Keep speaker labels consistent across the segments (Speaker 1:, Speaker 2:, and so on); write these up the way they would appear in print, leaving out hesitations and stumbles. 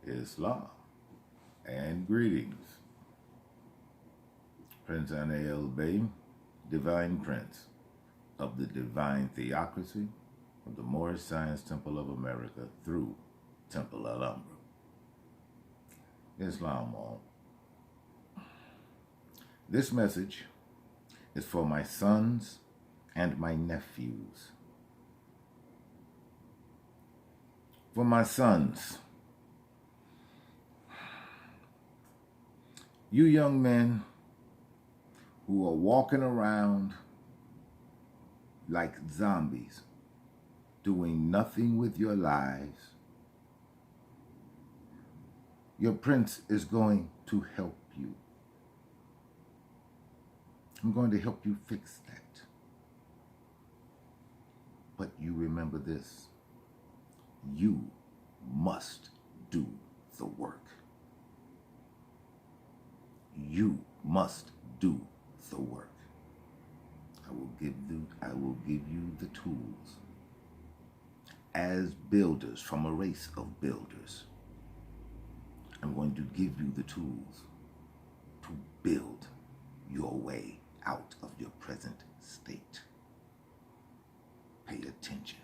Speaker 1: Islam, and greetings. Princeanaelbey, Divine Prince of the Divine Theocracy of the Moorish Science Temple of America through Temple Alhambra. Islam all. This message is for my sons and my nephews. For my sons, you young men who are walking around like zombies, doing nothing with your lives, your prince is going to help you. I'm going to help you fix that. But you remember this. You must do the work. You must do the work. I will give you the tools. As builders from a race of builders, I'm going to give you the tools to build your way out of your present state. Pay attention.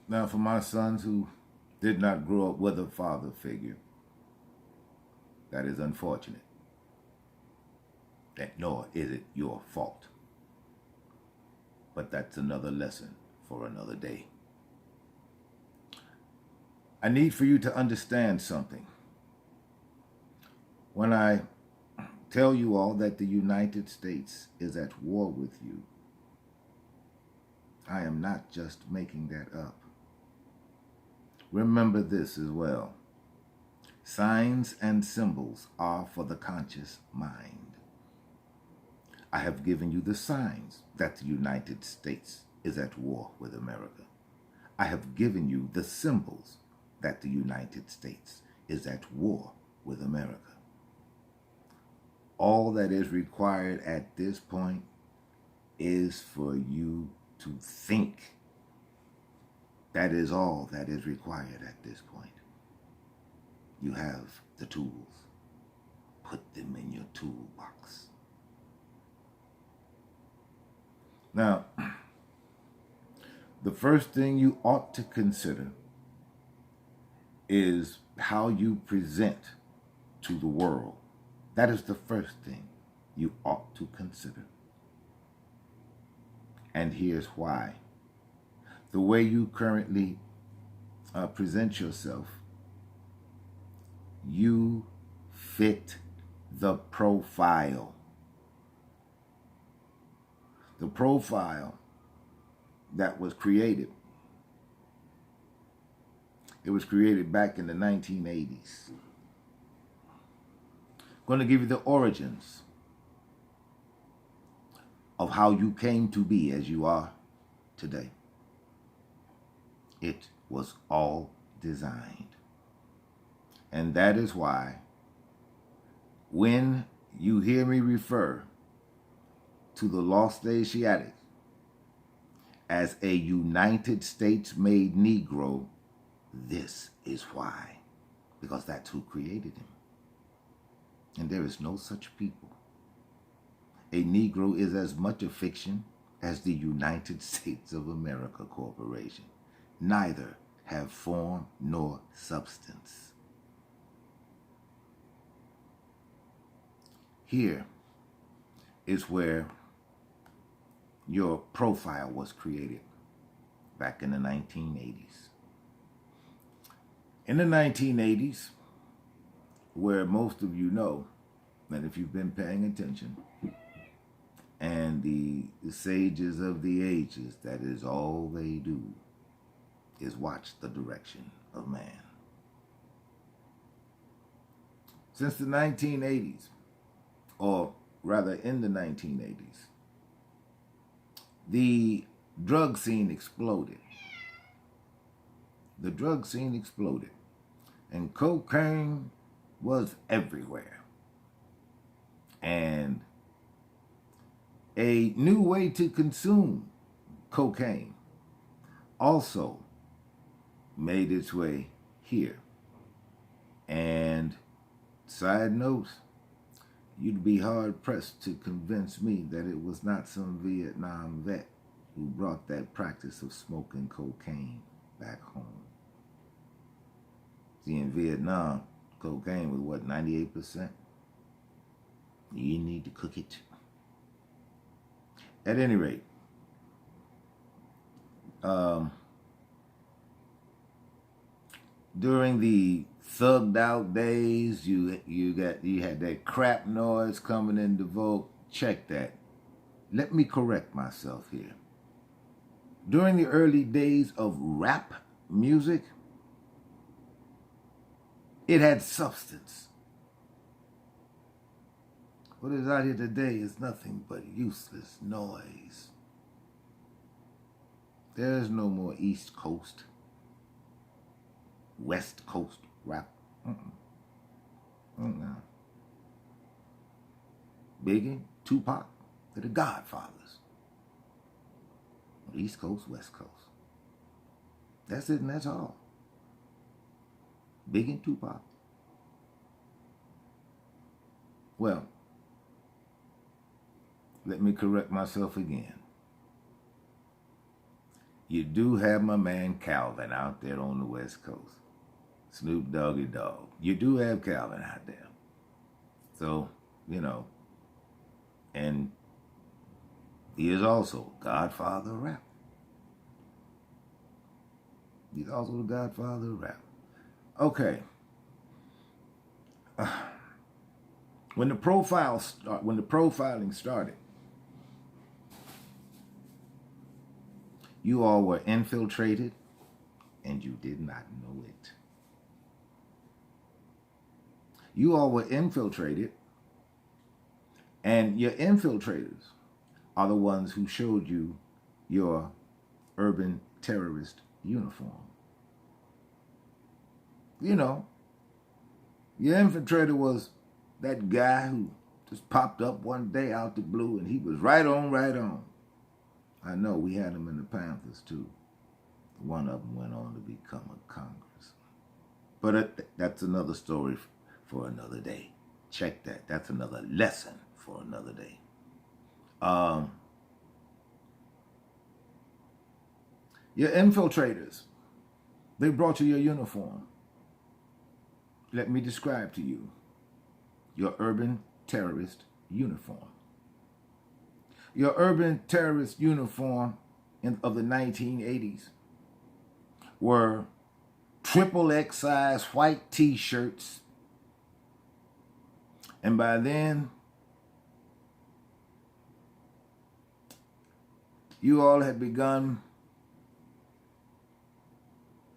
Speaker 1: Now, for my sons who did not grow up with a father figure, that is unfortunate. Nor is it your fault. But that's another lesson for another day. I need for you to understand something. When I tell you all that the United States is at war with you, I am not just making that up. Remember this as well. Signs and symbols are for the conscious mind. I have given you the signs that the United States is at war with America. I have given you the symbols that the United States is at war with America. All that is required at this point is for you to think. That is all that is required at this point. You have the tools. Put them in your toolbox. Now, the first thing you ought to consider is how you present to the world. That is the first thing you ought to consider. And here's why. The way you currently present yourself, you fit the profile. The profile that was created, it was created back in the 1980s. I'm going to give you the origins of how you came to be as you are today. It was all designed. And that is why when you hear me refer to the lost Asiatic as a United States-made Negro, this is why. Because that's who created him. And there is no such people. A Negro is as much a fiction as the United States of America Corporation. Neither have form nor substance. Here is where your profile was created back in the 1980s. In the 1980s, where most of you know that if you've been paying attention, and the sages of the ages, that is all they do, is watch the direction of man. Since the 1980s, or rather in the 1980s, the drug scene exploded. The drug scene exploded. And cocaine was everywhere. And a new way to consume cocaine also made its way here. And side note, you'd be hard-pressed to convince me that it was not some Vietnam vet who brought that practice of smoking cocaine back home. See, in Vietnam, cocaine was what, 98%? You need to cook it. At any rate, during the thugged out days, you had that crap noise coming into vogue. Check that. Let me correct myself here. During the early days of rap music, it had substance. What is out here today is nothing but useless noise. There's no more East Coast, West Coast rap. Biggie, Tupac, they're the Godfathers. East Coast, West Coast. That's it and that's all. Biggie and Tupac. Well, let me correct myself again. You do have my man Calvin out there on the West Coast. Snoop Doggy Dogg. You do have Calvin out there. So, and he is also Godfather of rap. He's also the Godfather of rap. Okay. When the profiling started, you all were infiltrated and you did not know it. You all were infiltrated, and your infiltrators are the ones who showed you your urban terrorist uniform. Your infiltrator was that guy who just popped up one day out the blue, and he was right on, right on. I know, we had him in the Panthers too. One of them went on to become a congressman. But that's another story for another day. Check that. That's another lesson for another day. Your infiltrators, they brought you your uniform. Let me describe to you your urban terrorist uniform. Your urban terrorist uniform of the 1980s were XXX size white t-shirts. And by then, you all had begun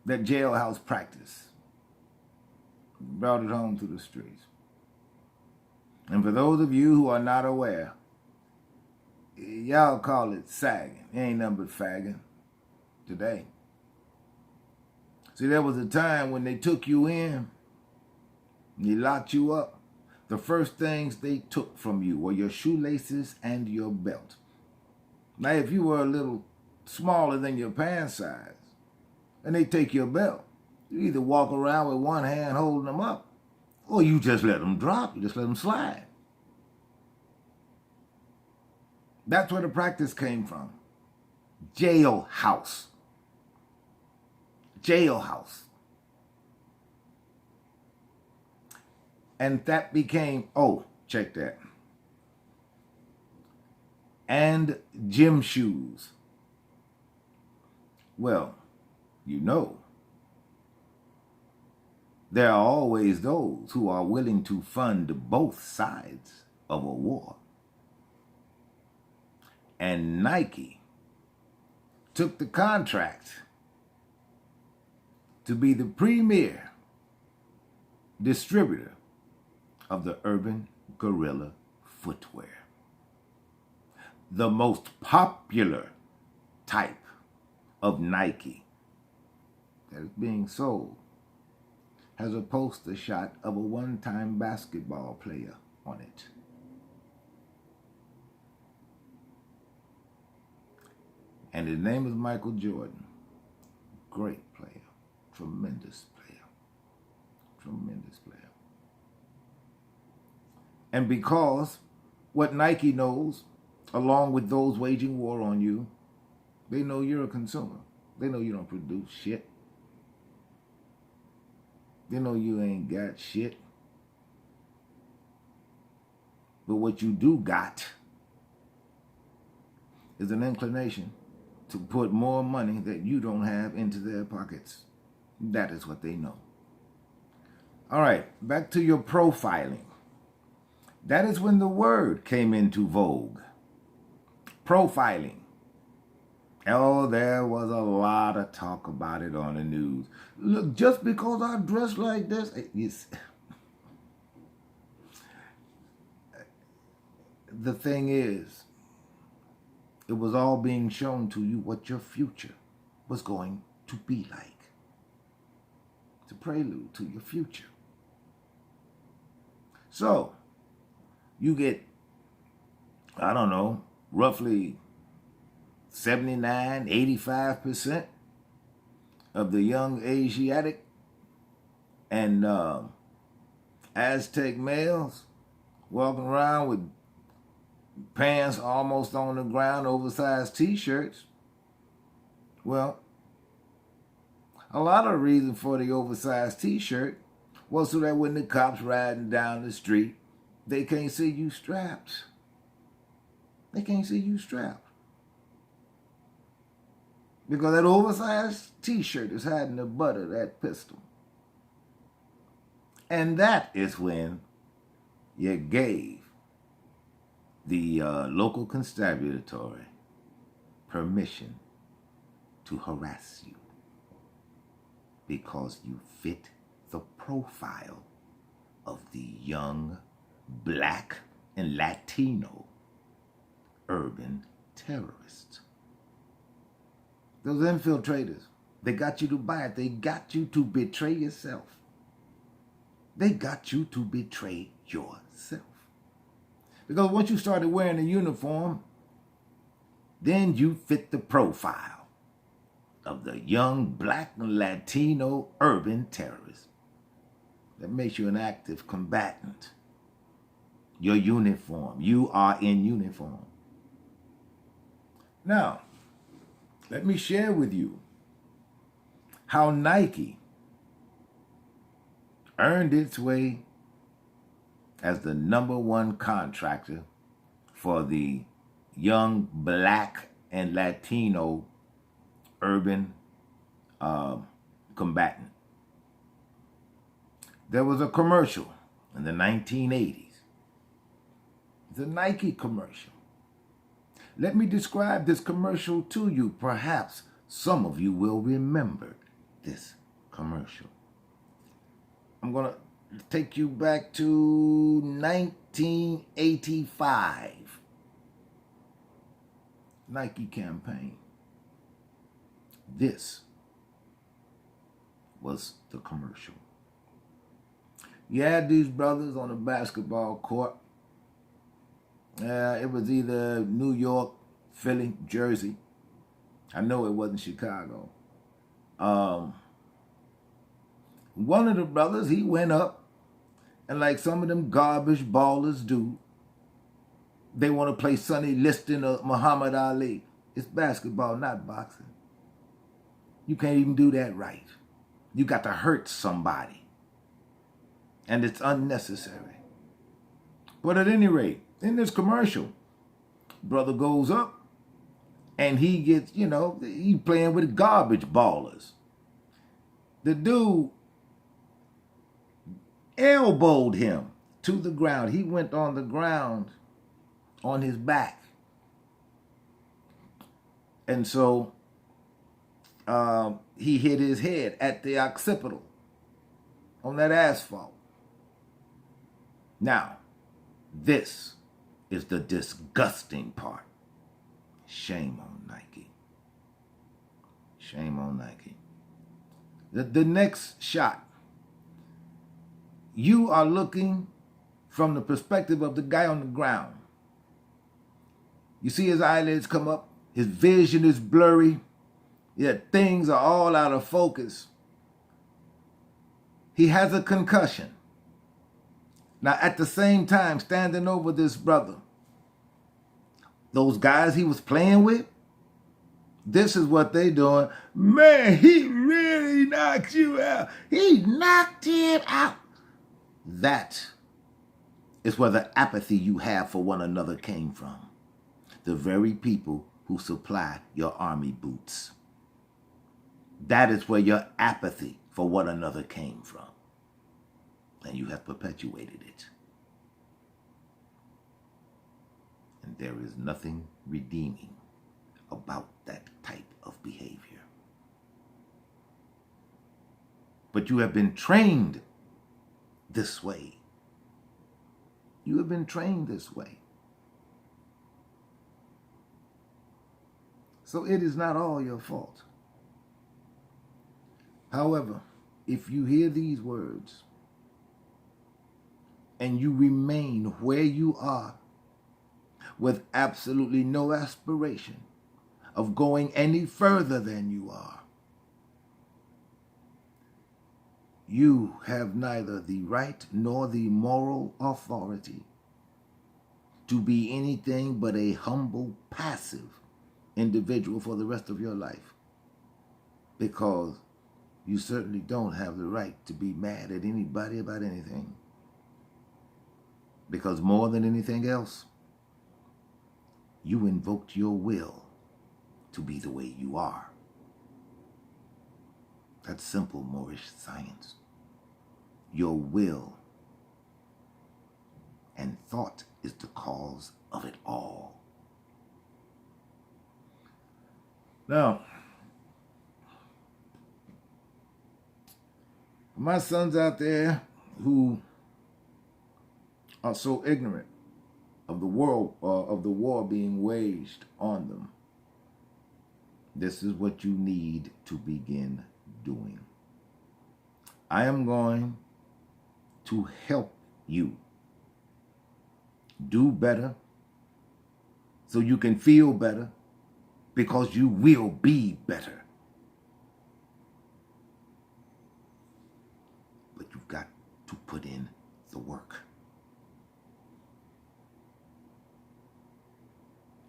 Speaker 1: that jailhouse practice. Brought it home to the streets. And for those of you who are not aware, y'all call it sagging. It ain't nothing but fagging today. See, there was a time when they took you in, they locked you up. The first things they took from you were your shoelaces and your belt. Now, if you were a little smaller than your pant size, and they take your belt, you either walk around with one hand holding them up, or you just let them drop, you just let them slide. That's where the practice came from. Jailhouse. Jailhouse. And that became, check that. And gym shoes. Well, there are always those who are willing to fund both sides of a war. And Nike took the contract to be the premier distributor of the urban guerrilla footwear. The most popular type of Nike that is being sold has a poster shot of a one-time basketball player on it. And his name is Michael Jordan. Great player. Tremendous player. Tremendous player. And because what Nike knows, along with those waging war on you, they know you're a consumer. They know you don't produce shit. They know you ain't got shit. But what you do got is an inclination to put more money that you don't have into their pockets. That is what they know. All right, back to your profiling. That is when the word came into vogue. Profiling. Oh, there was a lot of talk about it on the news. Look, just because I dress like this, the thing is, it was all being shown to you what your future was going to be like. It's a prelude to your future. So, you get, I don't know, roughly 79, 85% of the young Asiatic and Aztec males walking around with pants almost on the ground, oversized t-shirts. Well, a lot of the reason for the oversized t-shirt was so that when the cops riding down the street, they can't see you strapped. They can't see you strapped. Because that oversized t-shirt is hiding the butt of that pistol. And that is when you gave the local constabulary permission to harass you. Because you fit the profile of the young Black and Latino urban terrorist. Those infiltrators, they got you to buy it. They got you to betray yourself. They got you to betray yourself. Because once you started wearing a uniform, then you fit the profile of the young Black and Latino urban terrorist. That makes you an active combatant. Your uniform. You are in uniform. Now, let me share with you how Nike earned its way as the #1 contractor for the young Black and Latino urban combatant. There was a commercial in the 1980s. It's a Nike commercial. Let me describe this commercial to you. Perhaps some of you will remember this commercial. I'm going to take you back to 1985. Nike campaign. This was the commercial. You had these brothers on a basketball court. It was either New York, Philly, Jersey. I know it wasn't Chicago. One of the brothers, he went up, and like some of them garbage ballers do, they want to play Sonny Liston or Muhammad Ali. It's basketball, not boxing. You can't even do that right. You got to hurt somebody. And it's unnecessary. But at any rate, in this commercial, brother goes up and he gets, he playing with garbage ballers. The dude elbowed him to the ground. He went on the ground on his back. And so he hit his head at the occipital on that asphalt. Now, this is the disgusting part. Shame on Nike. Shame on Nike. The next shot, you are looking from the perspective of the guy on the ground. You see his eyelids come up. His vision is blurry. Yet things are all out of focus. He has a concussion. Now, at the same time, standing over this brother, those guys he was playing with, this is what they doing. Man, he really knocked you out. He knocked him out. That is where the apathy you have for one another came from. The very people who supply your army boots. That is where your apathy for one another came from. And you have perpetuated it. And there is nothing redeeming about that type of behavior. But you have been trained this way. You have been trained this way. So it is not all your fault. However, if you hear these words and you remain where you are with absolutely no aspiration of going any further than you are, you have neither the right nor the moral authority to be anything but a humble, passive individual for the rest of your life, because you certainly don't have the right to be mad at anybody about anything. Because more than anything else, you invoked your will to be the way you are. That's simple Moorish science. Your will and thought is the cause of it all. Now, my sons out there who are so ignorant of the world, of the war being waged on them, this is what you need to begin doing. I am going to help you do better so you can feel better, because you will be better. But you've got to put in the work.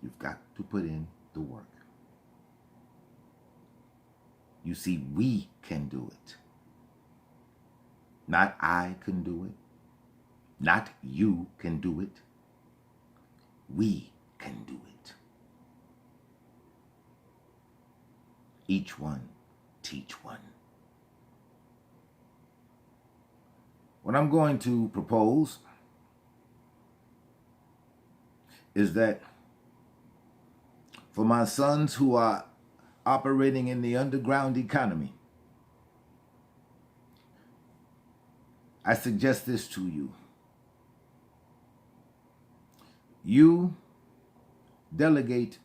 Speaker 1: You've got to put in the work. You see, we can do it. Not I can do it. Not you can do it. We can do it. Each one, teach one. What I'm going to propose is that for my sons who are operating in the underground economy, I suggest this to you. You delegate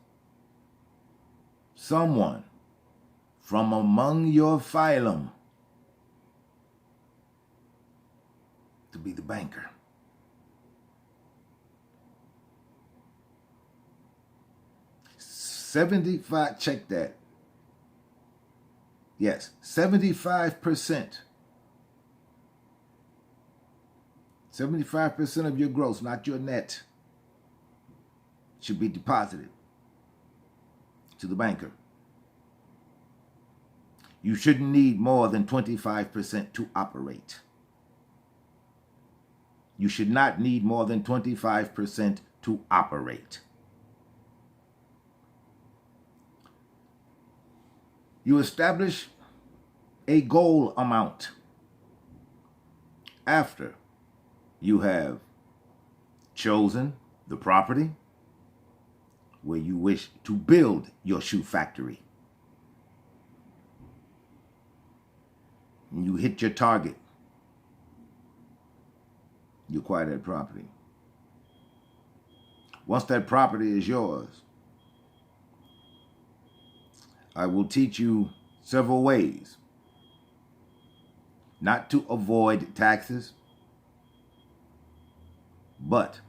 Speaker 1: someone from among your phylum to be the banker. Check that. Yes, 75%. 75% of your gross, not your net, should be deposited to the banker. You shouldn't need more than 25% to operate. You should not need more than 25% to operate. You establish a goal amount after you have chosen the property where you wish to build your shoe factory. And you hit your target. You acquire that property. Once that property is yours, I will teach you several ways not to avoid taxes, but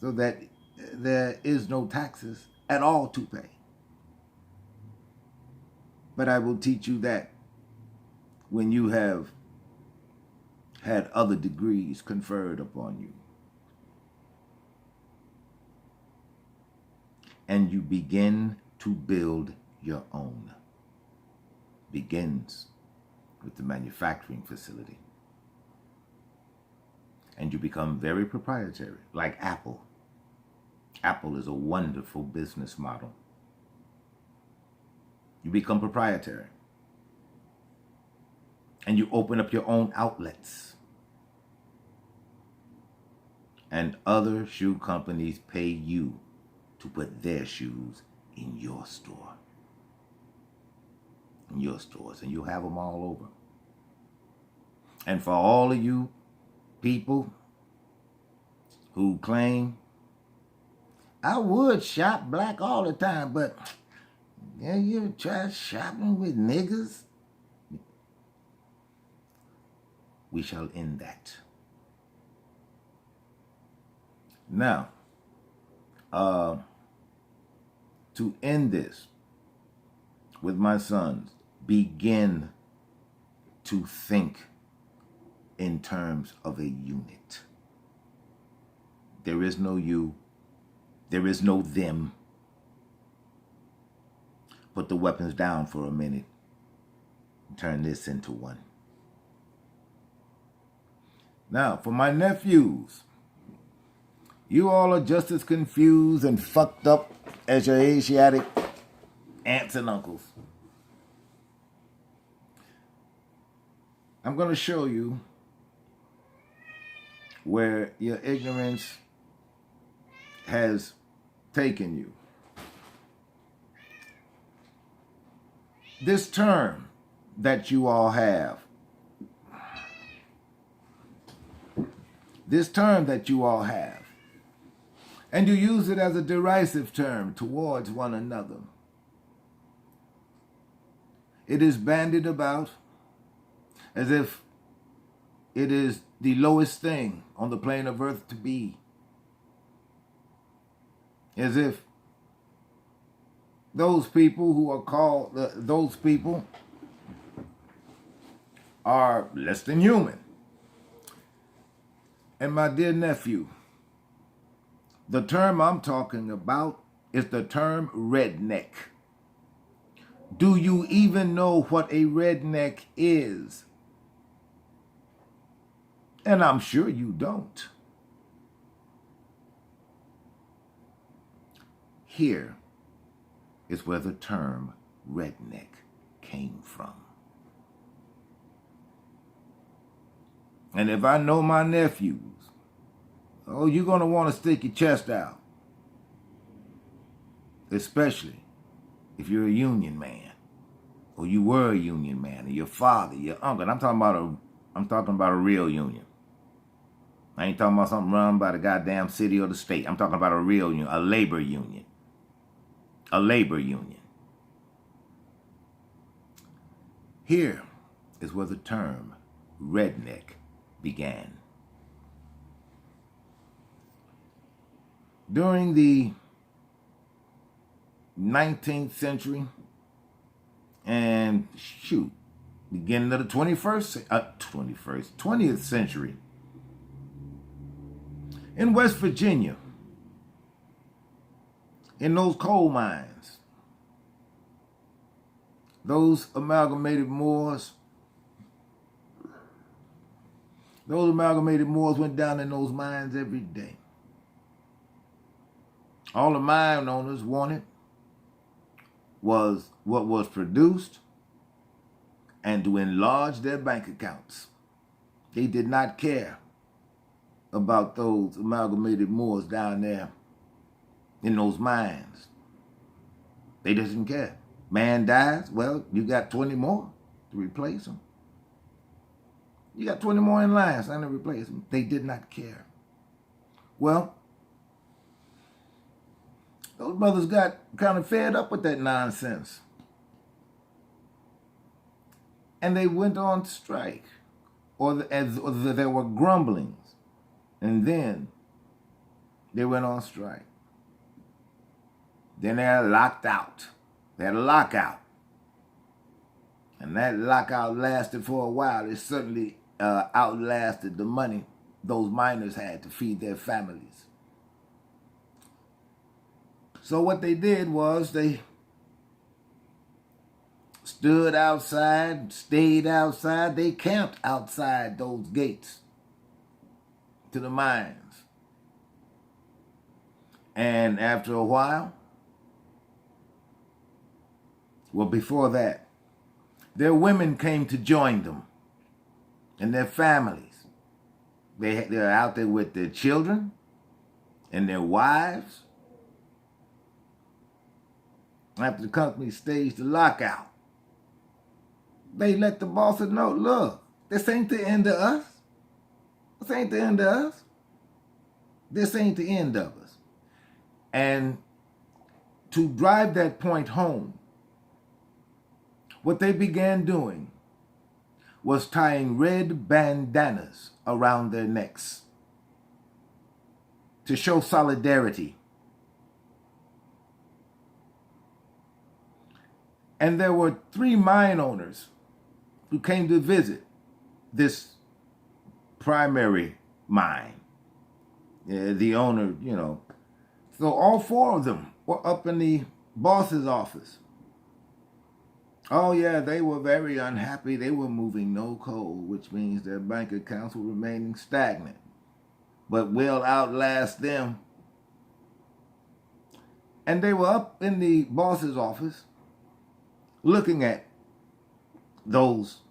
Speaker 1: so that there is no taxes at all to pay. But I will teach you that when you have had other degrees conferred upon you. And you begin to build your own. Begins with the manufacturing facility. And you become very proprietary, like Apple. Apple is a wonderful business model. You become proprietary. And you open up your own outlets. And other shoe companies pay you to put their shoes in your store. In your stores. And you have them all over. And for all of you people who claim, I would shop black all the time, but yeah, you try shopping with niggas? We shall end that. Now, to end this with my sons, begin to think in terms of a unit. There is no you. There is no them. Put the weapons down for a minute. Turn this into one. Now, for my nephews, you all are just as confused and fucked up as your Asiatic aunts and uncles. I'm going to show you where your ignorance has taken you. This term that you all have, and you use it as a derisive term towards one another. It is bandied about as if it is the lowest thing on the plane of earth to be. As if those people who are called, those people are less than human. And my dear nephew, the term I'm talking about is the term redneck. Do you even know what a redneck is? And I'm sure you don't. Here is where the term redneck came from. And if I know my nephews, oh, you're going to want to stick your chest out. Especially if you're a union man, or you were a union man, or your father, your uncle. And I'm talking about a real union. I ain't talking about something run by the goddamn city or the state. I'm talking about a real union, a labor union. A labor union. Here is where the term redneck began. During the 19th century and beginning of the 20th century, in West Virginia, in those coal mines, those amalgamated Moors went down in those mines every day. All the mine owners wanted was what was produced and to enlarge their bank accounts. They did not care about those amalgamated Moors down there in those mines. They didn't care. Man dies, well, you got 20 more to replace him. You got 20 more in line, so I'm going to replace them. They did not care. Well, those brothers got kind of fed up with that nonsense. And they went on strike. Or there were grumblings. And then they went on strike. Then they had locked out. They had a lockout. And that lockout lasted for a while. It certainly outlasted the money those miners had to feed their families. So what they did was they stood outside, stayed outside. They camped outside those gates to the mines. And after a while, well, before that, their women came to join them and their families. They're out there with their children and their wives. After the company staged the lockout, they let the bosses know, look, this ain't the end of us. This ain't the end of us. This ain't the end of us. And to drive that point home, what they began doing was tying red bandanas around their necks to show solidarity. And there were 3 mine owners who came to visit this primary mine. The owner, So all 4 of them were up in the boss's office. Oh yeah, they were very unhappy. They were moving no coal, which means their bank accounts were remaining stagnant. But we'll outlast them. And they were up in the boss's office looking at those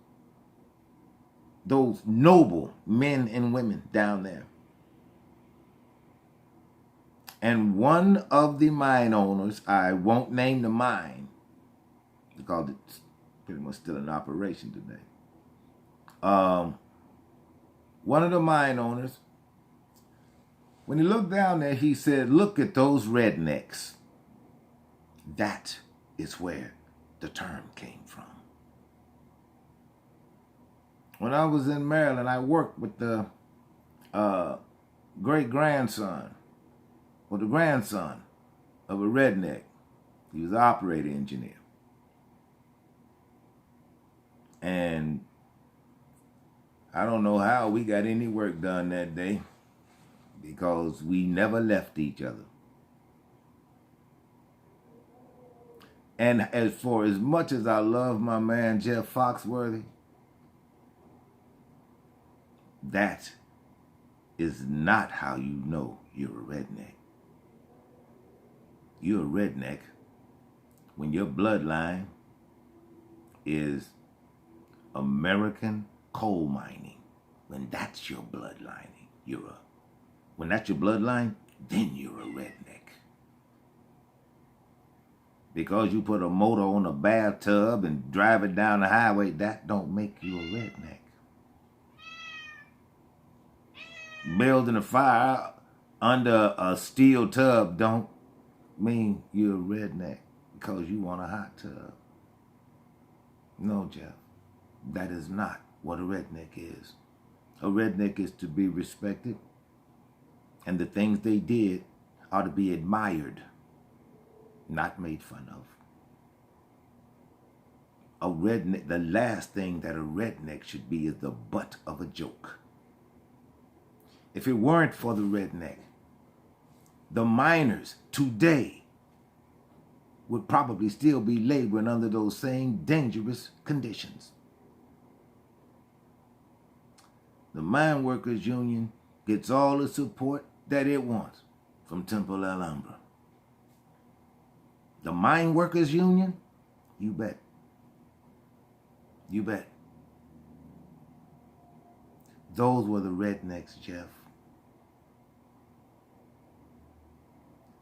Speaker 1: noble men and women down there. And one of the mine owners, I won't name the mine because it's pretty much still in operation today. One of the mine owners, when he looked down there, he said, look at those rednecks. That is where the term came from. When I was in Maryland, I worked with the great-grandson or the grandson of a redneck. He was an operator engineer. And I don't know how we got any work done that day because we never left each other. And as for as much as I love my man Jeff Foxworthy, that is not how you know you're a redneck. You're a redneck when your bloodline is American coal mining. When that's your bloodline, when that's your bloodline, then you're a redneck. Because you put a motor on a bathtub and drive it down the highway, that don't make you a redneck. Building a fire under a steel tub don't mean you're a redneck because you want a hot tub. No, Jeff, that is not what a redneck is. A redneck is to be respected, and the things they did are to be admired, not made fun of. A redneck, the last thing that a redneck should be is the butt of a joke. If it weren't for the redneck, the miners today would probably still be laboring under those same dangerous conditions. The Mine Workers Union gets all the support that it wants from Temple Alhambra. The Mine Workers Union, you bet. You bet. Those were the rednecks, Jeff.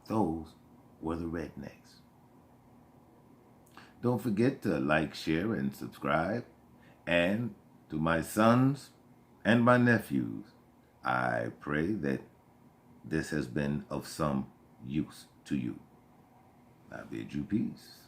Speaker 1: Those were the rednecks. Don't forget to like, share, and subscribe. And to my sons and my nephews, I pray that this has been of some use to you. I bid you peace.